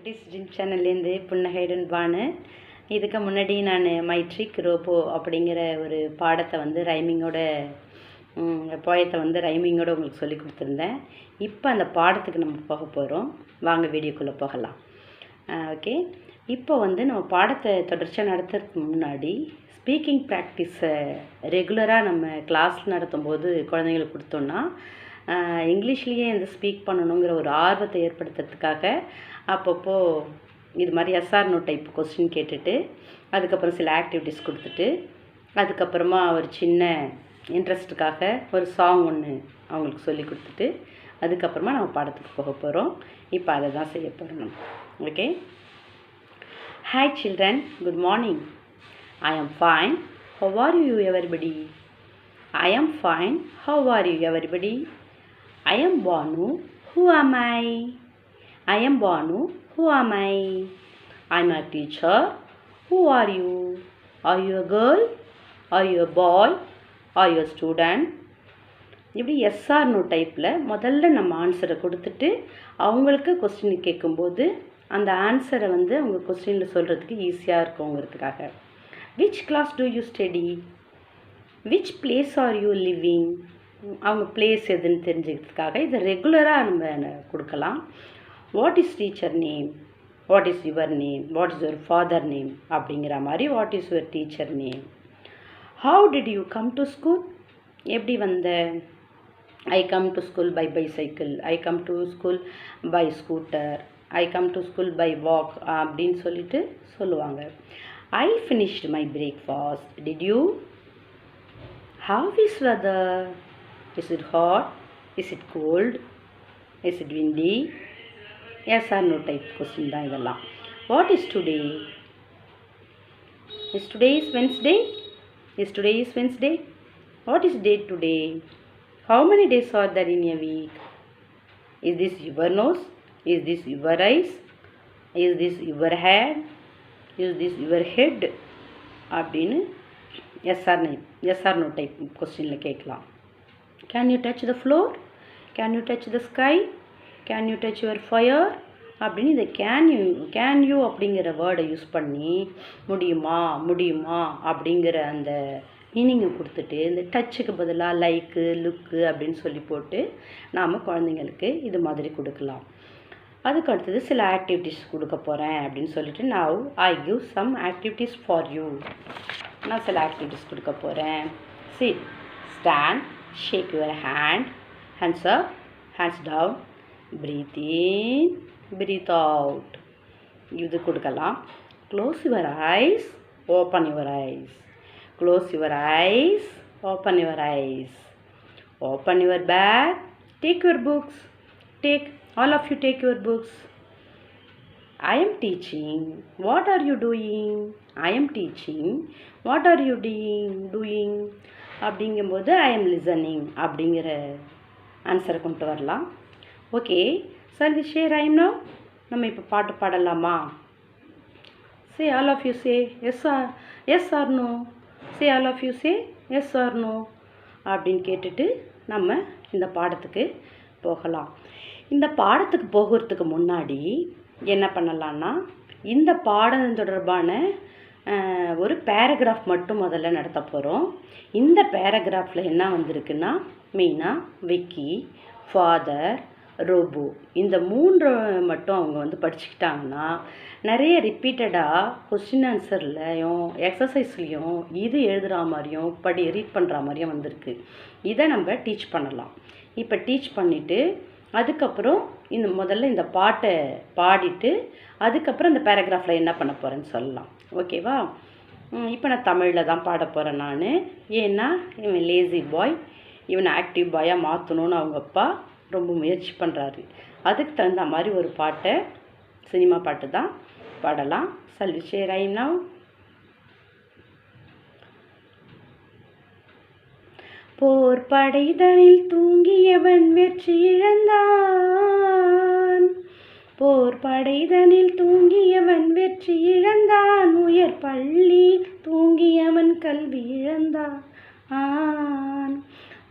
குட்டீஸ் ட்ரீம் சேனல்லேருந்து புன்னகையுடன் பானு. இதுக்கு முன்னாடி நான் மைட்ரிக் ரோபோ அப்படிங்கிற ஒரு பாடத்தை வந்து ரைமிங்கோட போயத்தை வந்து ரைமிங்கோட உங்களுக்கு சொல்லி கொடுத்துருந்தேன். இப்போ அந்த பாடத்துக்கு நம்ம போக போகிறோம். வாங்க வீடியோக்குள்ளே போகலாம். ஓகே, இப்போ வந்து நம்ம பாடத்தை தொடர்ச்சியாக நடத்துறதுக்கு முன்னாடி ஸ்பீக்கிங் ப்ராக்டிஸை ரெகுலராக நம்ம கிளாஸ் நடத்தும்போது குழந்தைங்களுக்கு கொடுத்தோன்னா இங்கிலீஷ்லேயே இந்த ஸ்பீக் பண்ணணுங்கிற ஒரு ஆர்வத்தை ஏற்படுத்துறதுக்காக அப்பப்போ இது மாதிரி எஸ்ஆர் நோ டைப் கொஸ்டின் கேட்டுட்டு அதுக்கப்புறம் சில ஆக்டிவிட்டீஸ் கொடுத்துட்டு அதுக்கப்புறமா ஒரு சின்ன இன்ட்ரெஸ்ட்டுக்காக ஒரு சாங் ஒன்று அவங்களுக்கு சொல்லி கொடுத்துட்டு அதுக்கப்புறமா நம்ம பாடத்துக்கு போக போகிறோம். இப்போ அதை தான் செய்ய போகிறோம் நம்ம. Okay, hi children, good morning. I am fine. How are you everybody? I am fine. How are you everybody? I am Banu. Who am I? I am Banu. Who am I? I am a teacher. Who are you? Are you a girl? Are you a boy? Are you a student? இப்படி SR no டைப்பில் முதல்ல நம்ம ஆன்சரை கொடுத்துட்டு அவங்களுக்கு question கேட்கும்போது அந்த ஆன்சரை வந்து அவங்க கொஸ்டினில் சொல்கிறதுக்கு ஈஸியாக இருக்குங்கிறதுக்காக. Which class do you study? Which place are you living? அவங்க பிளேஸ் எதுன்னு தெரிஞ்சுக்கிறதுக்காக இதை ரெகுலராக நம்ம கொடுக்கலாம். What is teacher name? What is your name? What is your father name? அப்படிங்கிற மாதிரி what is your teacher name? How did you come to school? எப்படி வந்த? I come to school by bicycle, I come to school by scooter, I come to school by walk அப்படின்னு சொல்லிட்டு சொல்லுவாங்க. I finished my breakfast. Did you? How is weather? Is it hot? Is it cold? Is it windy? Yes or no type question தான் இதெல்லாம். What is today? Is today is Wednesday? Is today is Wednesday? What is date today? How many days are there in a week? Is this your nose? Is this your eyes? Is this your head? Is this your head? அப்படின்னு SR no type கொஸ்டினில் கேட்கலாம். Can you touch the floor? Can you touch the sky? Can you touch your fire? அப்படின்னு இந்த can you அப்படிங்கிற வேர்டை use பண்ணி முடியுமா அப்படிங்கிற அந்த மீனிங்கை கொடுத்துட்டு இந்த டச்சுக்கு பதிலாக லைக்கு லுக்கு அப்படின்னு சொல்லி போட்டு நாம் குழந்தைங்களுக்கு இது மாதிரி கொடுக்கலாம். அதுக்கு அடுத்தது சில ஆக்டிவிட்டீஸ் கொடுக்க போகிறேன் அப்படின்னு சொல்லிட்டு now I give some activities for you. நான் சில ஆக்டிவிட்டீஸ் கொடுக்க போகிறேன். Sit, stand, shake your hands up, hands down, breathe in, breathe out. இது கொடுக்கலாம். Close your eyes, open your eyes, close your eyes, open your eyes, open your bag, take your books, all of you take your books. I am teaching. What are you doing? I am teaching. What are you doing? அப்படிங்கும்போது I am listening அப்படிங்கிற ஆன்சரை கொண்டு வரலாம். Okay, shall we share rhyme now? நம்ம இப்போ பாட்டு பாடலாமா? Say all of you say yes or no. Say all of you say yes or no அப்படின்னு கேட்டுட்டு நம்ம இந்த பாடத்துக்கு போகலாம். இந்த பாடத்துக்கு போகிறதுக்கு முன்னாடி என்ன பண்ணலான்னா இந்த பாடம் தொடர்பான ஒரு பேராகிராஃப் மட்டும் முதல்ல நடத்த போகிறோம். இந்த பேராகிராஃபில் என்ன வந்திருக்குன்னா மெயினாக விக்கி, ஃபாதர், ரோபோ இந்த மூன்று மட்டும் அவங்க வந்து படிச்சுக்கிட்டாங்கன்னா நிறைய ரிப்பீட்டடாக கொஸ்டின் ஆன்சர்லையும் எக்ஸசைஸ்லேயும் இது எழுதுகிற மாதிரியும் ரீட் பண்ணுற மாதிரியும் வந்திருக்கு. இதை நம்ம டீச் பண்ணலாம். இப்போ டீச் பண்ணிவிட்டு அதுக்கப்புறம் முதல்ல இந்த பாட்டை பாடிட்டு அதுக்கப்புறம் இந்த பேராகிராஃபில் என்ன பண்ண போகிறேன்னு சொல்லலாம். ஓகேவா? இப்போ நான் தமிழில் தான் பாட போகிறேன் நான். ஏன்னா இவன் லேசி பாய், இவனை ஆக்டிவ் பாயாக மாற்றணும்னு அவங்க அப்பா ரொம்ப முயற்சி பண்ணுறாரு. அதுக்கு தகுந்த மாதிரி ஒரு பாட்டை, சினிமா பாட்டு தான் பாடலாம். Shall we share rhyme now? போர் படைதனில் தூங்கியவன் வெற்றி இழந்தான், போர் படைதனில் தூங்கியவன் வெற்றி இழந்தான், உயர் பள்ளி தூங்கியவன் கல்வி இழந்தான்.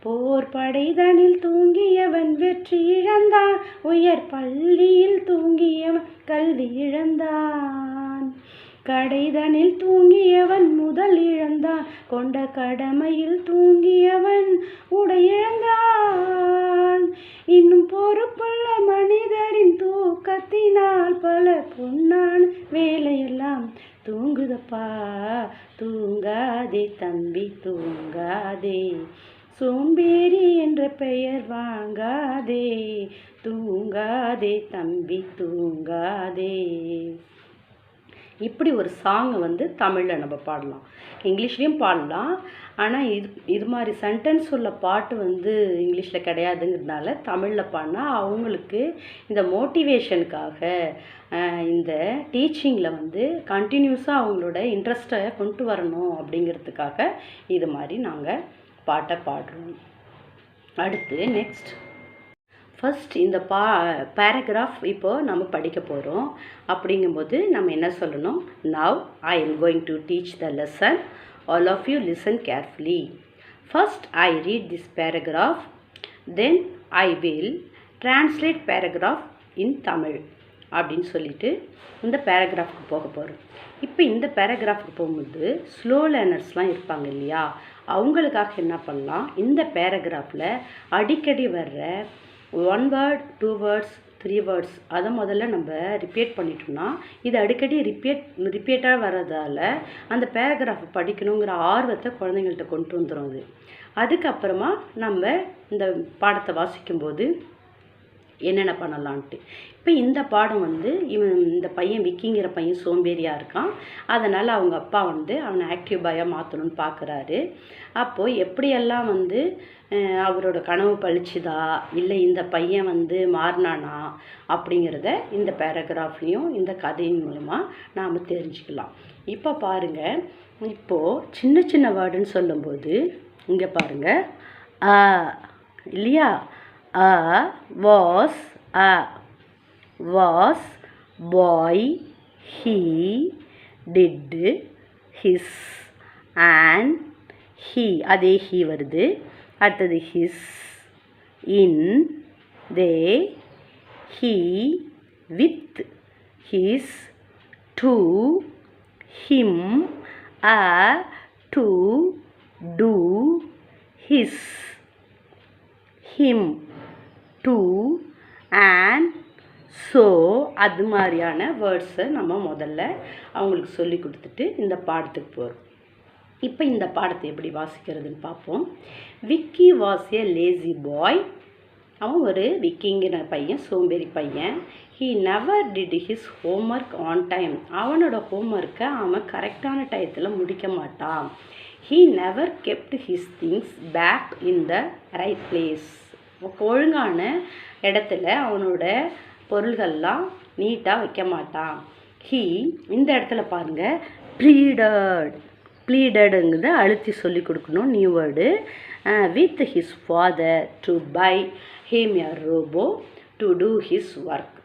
போர் படைதனில் தூங்கியவன் வெற்றி இழந்தான், உயர் பள்ளியில் தூங்கியவன் கல்வி இழந்தான். கடைதனில் தூங்கியவன் முதல் இழந்தான், கொண்ட கடமையில் தூங்கியவன் உடை இழந்தான். இன்னும் பொறுப்புள்ள மனிதரின் தூக்கத்தினால் பல பொன்னான வேலையெல்லாம் தூங்குதப்பா. தூங்காதே தம்பி தூங்காதே, சோம்பேறி என்ற பெயர் வாங்காதே. தூங்காதே தம்பி தூங்காதே. இப்படி ஒரு சாங் தமிழில் நம்ம பாடலாம், இங்கிலீஷ்லேயும் பாடலாம். ஆனால் இது மாதிரி சென்டென்ஸ் உள்ள பாட்டு இங்கிலீஷில் கிடையாதுங்கிறதுனால தமிழில் பாடினா அவங்களுக்கு இந்த மோட்டிவேஷனுக்காக, இந்த டீச்சிங்கில் கண்டினியூஸாக அவங்களோட இன்ட்ரெஸ்ட்டை கொண்டு வரணும் அப்படிங்கிறதுக்காக இது மாதிரி நாங்கள் பாட்டை பாடுறோம். அடுத்து நெக்ஸ்ட் ஃபர்ஸ்ட் இந்த பேராகிராஃப் இப்போது நம்ம படிக்க போகிறோம். அப்படிங்கும்போது நம்ம என்ன சொல்லணும்? Now I am going to teach the lesson. All of you listen carefully. First I read this paragraph, then I will translate paragraph in Tamil அப்படின்னு சொல்லிட்டு இந்த பேராகிராஃப்க்கு போக போகிறோம். இப்போ இந்த பேராகிராஃப்க்கு போகும்போது ஸ்லோ லேர்னர்ஸ்லாம் இருப்பாங்க இல்லையா, அவங்களுக்காக என்ன பண்ணலாம், இந்த பேராகிராஃபில் அடிக்கடி வர்ற 1 வேர்ட் 2 வேர்ட்ஸ் 3 வேர்ட்ஸ் அதை முதல்ல நம்ம ரிப்பீட் பண்ணிட்டோம்னா இது அடிக்கடி ரிப்பீட்டாக வர்றதால அந்த பேராகிராஃப் படிக்கணுங்கிற ஆர்வத்தை குழந்தைங்கள்ட்ட கொண்டு வந்துடும். அது அதுக்கப்புறமா நம்ம இந்த பாடத்தை வாசிக்கும்போது என்னென்ன பண்ணலான்ட்டு. இப்போ இந்த பாடம் இந்த பையன் விக்கிங்கிற பையன் சோம்பேறியாக இருக்கான். அதனால் அவங்க அப்பா அவனை ஆக்டிவ் பாயாக மாற்றணும்னு பார்க்குறாரு. அப்போது எப்படியெல்லாம் அவரோட கனவு பழிச்சுதா இல்லை இந்த பையன் மாறினானா அப்படிங்கிறத இந்த பேராகிராஃப்லேயும் இந்த கதையின் மூலமாக நாம் தெரிஞ்சுக்கலாம். இப்போ பாருங்கள், இப்போது சின்ன சின்ன வேர்டுன்னு சொல்லும்போது இங்கே பாருங்கள், இல்லையா, was boy, he did his and he, அதே he வருது. அடுத்தது his, in, they, he, with, his, to, him, to, do, his, him, to and so, அது மாதிரியான வேர்ட்ஸை நம்ம முதல்ல அவங்களுக்கு சொல்லி கொடுத்துட்டு இந்த பாடத்துக்கு போகிறோம். இப்போ இந்த பாடத்தை எப்படி வாசிக்கிறதுன்னு பார்ப்போம். Vicky was a lazy boy. அவன் ஒரு விக்கிங்கிற பையன், சோம்பேறி பையன். He never did his homework on time. அவனோட ஹோம்ஒர்க்கை அவன் கரெக்டான டயத்தில் முடிக்க மாட்டான். He never kept his things back in the right place. ஒழுங்கான இடத்துல அவனோட பொருள்கள்லாம் நீட்டாக வைக்க மாட்டான். ஹீ, இந்த இடத்துல பாருங்கள், ப்ளீடடுங்கிறத அழுத்தி சொல்லி கொடுக்கணும், new word. With his father to buy him a robot to do his work.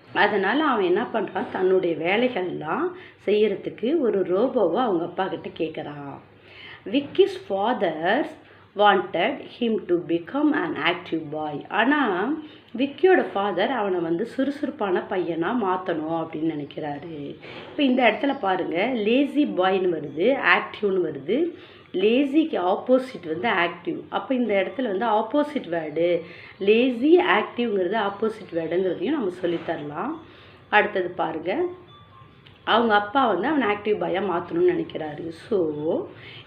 அதனால் அவன் என்ன பண்ணுறான், தன்னுடைய வேலைகள்லாம் செய்கிறதுக்கு ஒரு ரோபோவை அவங்க அப்பா கிட்ட கேட்குறான். Vicky's father's wanted him to become an active boy. ஆனால் விக்கியோட ஃபாதர் அவனை சுறுசுறுப்பான பையனாக மாற்றணும் அப்படின்னு நினைக்கிறாரு. இப்போ இந்த இடத்துல பாருங்கள், லேசி பாய்னு வருது, ஆக்டிவ்னு வருது. லேசிக்கு ஆப்போசிட் ஆக்டிவ். அப்போ இந்த இடத்துல ஆப்போசிட் வேர்டு, லேசி ஆக்டிவ்ங்கிறது ஆப்போசிட் வேர்டுங்கிறதையும் நம்ம சொல்லித்தரலாம். அடுத்தது பாருங்கள், அவங்க அப்பா அவனை ஆக்டிவ் பாயாக மாற்றணும்னு நினைக்கிறாரு. So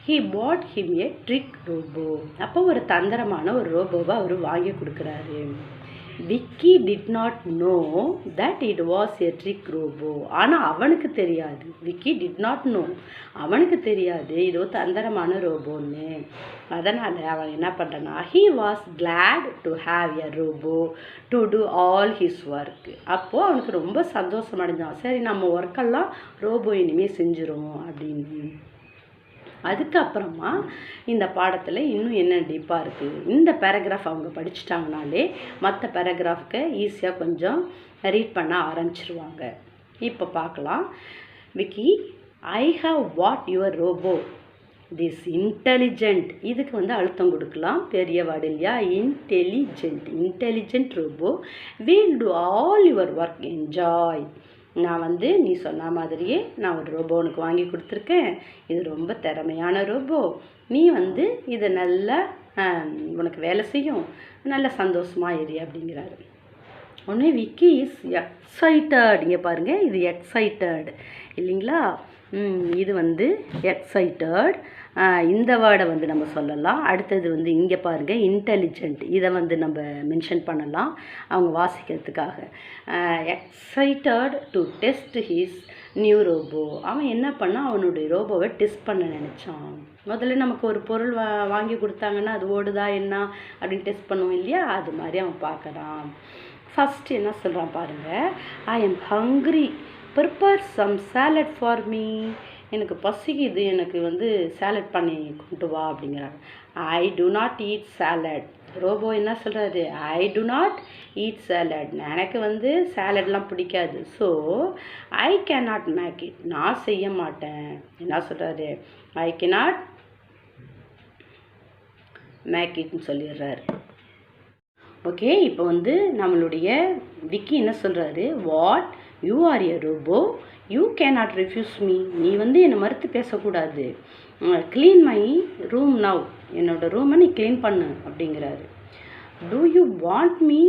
he bought him a trick robot. அப்போ ஒரு தந்திரமான ஒரு ரோபோவை அவர் வாங்கி கொடுக்குறாரு. Vicky did not know that it was a trick robot. ஆனால் அவனுக்கு தெரியாது, விக்கி டிட் நாட் நோ, அவனுக்கு தெரியாது இது ஒரு தந்திரமான ரோபோன்னு. அதனால் அவன் என்ன பண்ணுறான்னா, he was glad to have a robot to do all his work. அப்போது அவனுக்கு ரொம்ப சந்தோஷம் அடைஞ்சான். சரி, நம்ம ஒர்க்கெல்லாம் ரோபோ இனிமேல் செஞ்சிரும் அப்படின்னு. அதுக்கப்புறமா இந்த பாடத்தில் இன்னும் என்ன டீப்பாக இருக்குது, இந்த பேராகிராஃப் அவங்க படிச்சுட்டாங்கனாலே மற்ற பேராகிராஃப்க்கு ஈஸியாக கொஞ்சம் ரீட் பண்ண ஆரம்பிச்சிருவாங்க. இப்போ பார்க்கலாம். Vicky, I how what your robot this intelligent, இதுக்கு வந்து அழுத்தம் கொடுக்கலாம், பெரிய வேர்டு இல்லையா, intelligent robot will do all your work enjoy. நான் வந்து நீ சொன்ன மாதிரியே நான் ஒரு ரோபோ உனக்கு வாங்கி கொடுத்துருக்கேன், இது ரொம்ப திறமையான ரோபோ, நீ வந்து இதை நல்லா உனக்கு வேலை செய்யும், நல்ல சந்தோஷமாக இரு அப்படிங்கிறாரு. உடனே விக்கி இஸ் எக்ஸைட்டட். இங்கே பாருங்கள், இது எக்ஸைட்டட் இல்லைங்களா, இது வந்து எக்ஸைட்டட். இந்த வேர்டை வந்து நம்ம சொல்லலாம். அடுத்தது வந்து இங்கே பாருங்கள், இன்டெலிஜென்ட், இதை வந்து நம்ம மென்ஷன் பண்ணலாம் அவங்க வாசிக்கிறதுக்காக. Excited to test his new robo. அவன் என்ன பண்ணால் அவனுடைய ரோபோவை டெஸ்ட் பண்ண நினச்சான். முதல்ல நமக்கு ஒரு பொருள் வாங்கி கொடுத்தாங்கன்னா அது ஓடுதா என்ன அப்படின்னு டெஸ்ட் பண்ணுவோம் இல்லையா, அது மாதிரி அவன் பார்க்குறான். ஃபஸ்ட்டு என்ன சொல்கிறான் பாருங்கள், I am hungry, prepare some salad for me. எனக்கு பசிக்குது, எனக்கு வந்து சாலட் பண்ணி கொண்டு வா அப்படிங்கிறாங்க. I do not eat salad. Robo என்ன சொல்கிறாரு, I do not eat salad, எனக்கு வந்து சாலட்லாம் பிடிக்காது. So I can not make it, நான் செய்ய மாட்டேன். என்ன சொல்கிறாரு, ஐ கேனாட் மேக் இட்னு சொல்லிடுறாரு. ஓகே, இப்போ வந்து நம்மளுடைய விக்கி என்ன சொல்கிறாரு, what you are a robot, you cannot refuse me. நீ வந்து என்னை மறுத்து பேசக்கூடாது. க்ளீன் மை ரூம் நவ், என்னோடய ரூமை நீ க்ளீன் பண்ணு அப்படிங்கிறாரு. Do you want me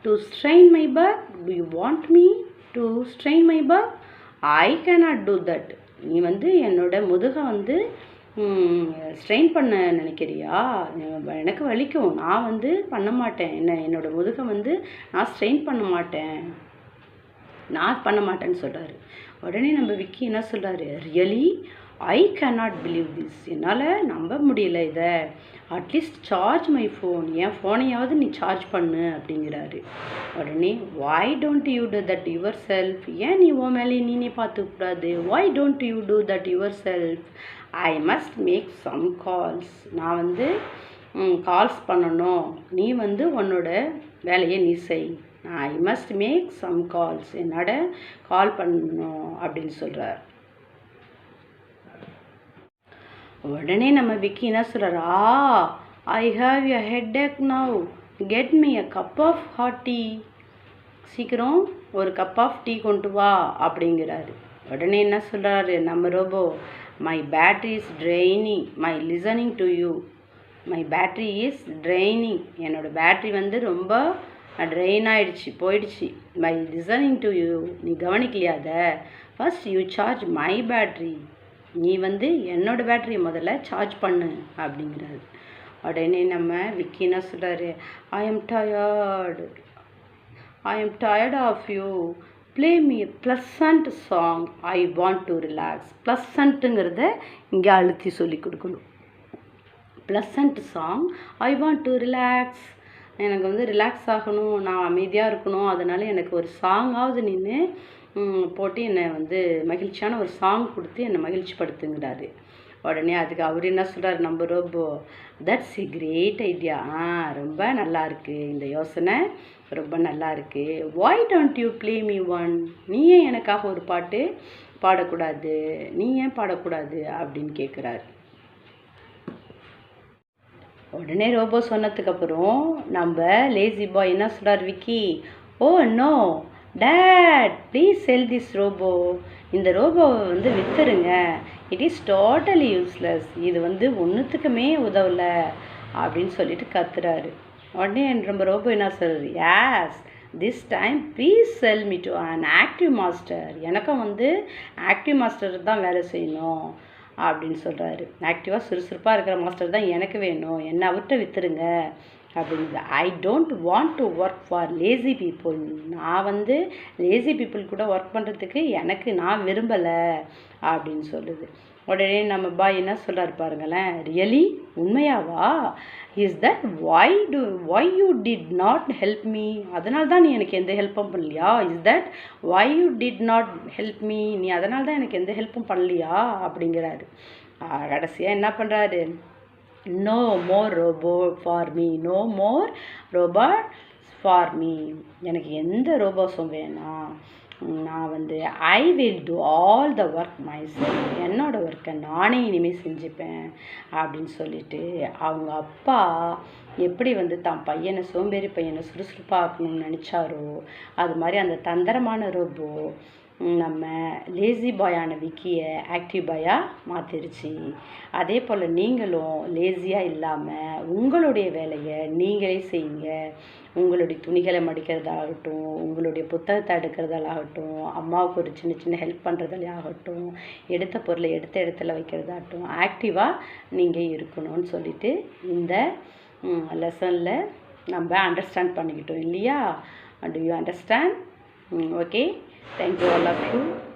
to strain my back, do you want me to strain my back, I cannot do that. நீ வந்து என்னோட முதுகை வந்து ஸ்ட்ரெயின் பண்ண நினைக்கிறியா, எனக்கு வலிக்கும், நான் வந்து பண்ண மாட்டேன், என்னோடய முதுகை வந்து நான் ஸ்ட்ரெயின் பண்ண மாட்டேன்னு சொல்கிறாரு. உடனே நம்ம விக்கி என்ன சொல்கிறாரு, really I cannot believe this, என்னால் நம்ப முடியல இதை, அட்லீஸ்ட் சார்ஜ் மை ஃபோன், என் ஃபோனையாவது நீ சார்ஜ் பண்ணு அப்படிங்கிறாரு. உடனே why don't you do that yourself, ஏன் நீ உன் மேலே நீனே பார்த்துக்கூடாது, why don't you do that yourself, I must make some calls, நான் வந்து கால்ஸ் பண்ணணும், நீ வந்து உன்னோட வேலையை நீ செய், I must make some calls, என்னோட கால் பண்ணணும் அப்படின்னு சொல்கிறார். உடனே நம்ம விக்கி என்ன சொல்கிறார், I have a headache now, get me a cup of hot tea, சீக்கிரம் ஒரு கப் ஆஃப் டீ கொண்டு வா அப்படிங்கிறாரு. உடனே என்ன சொல்கிறாரு நம்ம robot, my battery is draining my listening to you, my battery is draining, என்னோடய பேட்ரி வந்து ரொம்ப ட்ரெயின் ஆகிடுச்சு, போயிடுச்சு, மை லிசனிங் டு யூ, நீ கவனிக்கலையா அதை, first you charge my battery, நீ வந்து என்னோடய பேட்டரியை முதல்ல சார்ஜ் பண்ணு அப்படிங்கிறாரு. உடனே நம்ம விக்கி என்ன சொல்கிறாரு, I am tired of you, play me pleasant song, I want to relax. ப்ளசண்ட்டுங்கிறத இங்கே அழுத்தி சொல்லி கொடுக்கணும். Pleasant song, I want to relax, எனக்கு வந்து ரிலாக்ஸ் ஆகணும், நான் அமைதியாக இருக்கணும், அதனால் எனக்கு ஒரு சாங்காவது நின்று போட்டு என்னை வந்து மகிழ்ச்சியான ஒரு சாங் கொடுத்து என்னை மகிழ்ச்சி படுத்துங்கிறாரு. உடனே அதுக்கு அவர் என்ன சொல்கிறார் நம்ம robo, that's a great idea, ரொம்ப நல்லா இருக்குது, இந்த யோசனை ரொம்ப நல்லா இருக்குது, why don't you play me one, நீ ஏன் எனக்காக ஒரு பாட்டு பாடக்கூடாது, நீ ஏன் பாடக்கூடாது அப்படின்னு கேட்குறாரு. உடனே ரோபோ சொன்னதுக்கப்புறம் நம்ம லேசி பாய் என்ன சொல்கிறார் Vicky, oh no dad please sell this robot, இந்த ரோபோவை வந்து விற்றுருங்க, இட் இஸ் டோட்டலி யூஸ்லெஸ், இது வந்து ஒன்றுத்துக்குமே உதவலை அப்படின்னு சொல்லிட்டு கத்துறாரு. உடனே நம்ம ரோபோ என்ன சொல்கிறார், as this time please sell me to an active master, எனக்கும் வந்து ஆக்டிவ் மாஸ்டர் தான் வேலை செய்யணும் அப்படின்னு சொல்கிறாரு. ஆக்டிவாக சுறுசுறுப்பாக இருக்கிற மாஸ்டர் தான் எனக்கு வேணும், என்னை அவர்கிட்ட விற்றுருங்க அப்படிங்குது. I don't want to work for lazy people, நான் வந்து லேசி பீப்புள் கூட ஒர்க் பண்ணுறதுக்கு நான் விரும்பலை அப்படின்னு சொல்லுது. உடனே நம்ம பாய் என்ன சொல்கிறார் பாருங்களேன், ரியலி உண்மையாவா, is that why you did not help me, அதனால தான் நீ எனக்கு எந்த ஹெல்ப்பும் பண்ணலையா, is that why you did not help me, நீ அதனால தான் எனக்கு எந்த ஹெல்ப்பும் பண்ணலையா அப்படிங்கிறாரு. கடைசியாக என்ன பண்ணுறாரு, no more robot for me, no more robot for me, எனக்கு எந்த ரோபோஸும் வேணாம், நான் வந்து I will do all the work my self, என்னோடய ஒர்க்கை நானே இனிமேல் செஞ்சுப்பேன் அப்படின்னு சொல்லிட்டு அவங்க அப்பா எப்படி வந்து தான் பையனை சோம்பேறி பையனை சுறுசுறுப்பாக்கணும்னு நினச்சாரோ அது மாதிரி அந்த தந்திரமான ரோபோ நம்ம லேசி பாயான விக்கியை ஆக்டிவ் பாயாக மாற்றிருச்சு. அதே போல் நீங்களும் லேசியாக இல்லாமல் உங்களுடைய வேலையை நீங்களே செய்யுங்க. உங்களுடைய துணிகளை மடிக்கிறதாகட்டும், உங்களுடைய புத்தகத்தை எடுக்கிறதாகட்டும், அம்மாவுக்கு ஒரு சின்ன சின்ன ஹெல்ப் பண்ணுறதாகட்டும், எடுத்த பொருளை எடுத்த இடத்துல வைக்கிறதாகட்டும், ஆக்டிவாக நீங்கள் இருக்கணும்னு சொல்லிட்டு இந்த லெசனில் நம்ம அண்டர்ஸ்டாண்ட் பண்ணிக்கிட்டோம் இல்லையா? Do you understand? Okay. Thank you all of you.